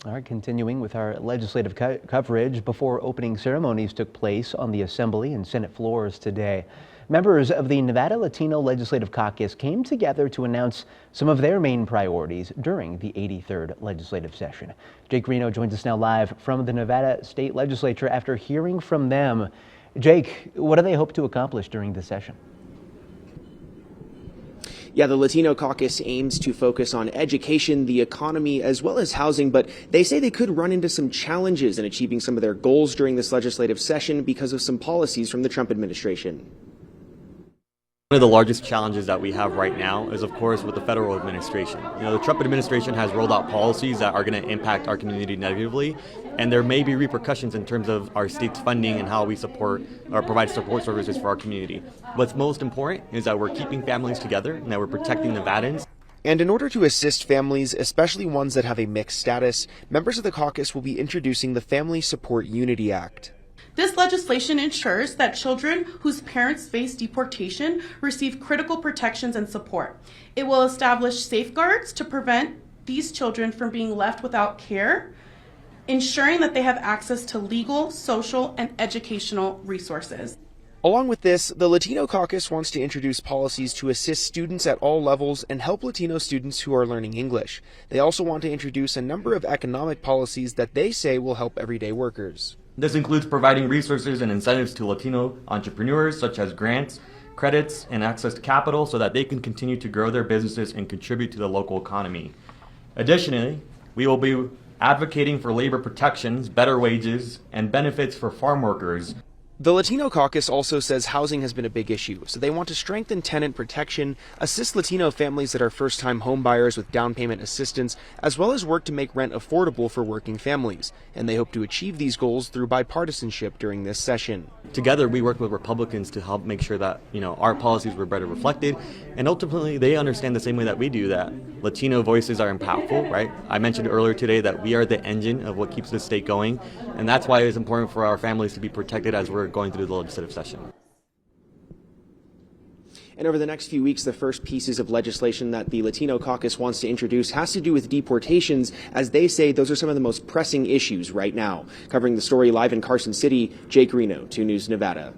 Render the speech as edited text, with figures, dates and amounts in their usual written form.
All right, continuing with our legislative coverage, before opening ceremonies took place on the Assembly and Senate floors today, members of the Nevada Latino Legislative Caucus came together to announce some of their main priorities during the 83rd legislative session. Jake Reno joins us now live from the Nevada State Legislature after hearing from them. Jake, what do they hope to accomplish during this session? Yeah, the Latino Caucus aims to focus on education, the economy, as well as housing, but they say they could run into some challenges in achieving some of their goals during this legislative session because of some policies from the Trump administration. One of the largest challenges that we have right now is, of course, with the federal administration. The Trump administration has rolled out policies that are going to impact our community negatively, and there may be repercussions in terms of our state's funding and how we support or provide support services for our community. What's most important is that we're keeping families together and that we're protecting Nevadans. And in order to assist families, especially ones that have a mixed status, members of the caucus will be introducing the Family Support Unity Act. This legislation ensures that children whose parents face deportation receive critical protections and support. It will establish safeguards to prevent these children from being left without care, ensuring that they have access to legal, social, and educational resources. Along with this, the Latino Caucus wants to introduce policies to assist students at all levels and help Latino students who are learning English. They also want to introduce a number of economic policies that they say will help everyday workers. This includes providing resources and incentives to Latino entrepreneurs, such as grants, credits, and access to capital so that they can continue to grow their businesses and contribute to the local economy. Additionally, we will be advocating for labor protections, better wages, and benefits for farm workers. The Latino Caucus also says housing has been a big issue, so they want to strengthen tenant protection, assist Latino families that are first-time homebuyers with down payment assistance, as well as work to make rent affordable for working families. And they hope to achieve these goals through bipartisanship during this session. Together, we work with Republicans to help make sure that our policies were better reflected, and ultimately they understand the same way that we do that Latino voices are impactful, right? I mentioned earlier today that we are the engine of what keeps the state going, and that's why it's important for our families to be protected as we're going through the legislative session. And over the next few weeks, the first pieces of legislation that the Latino Caucus wants to introduce has to do with deportations, as they say those are some of the most pressing issues right now. Covering the story live in Carson City, Jake Reno, 2 News Nevada.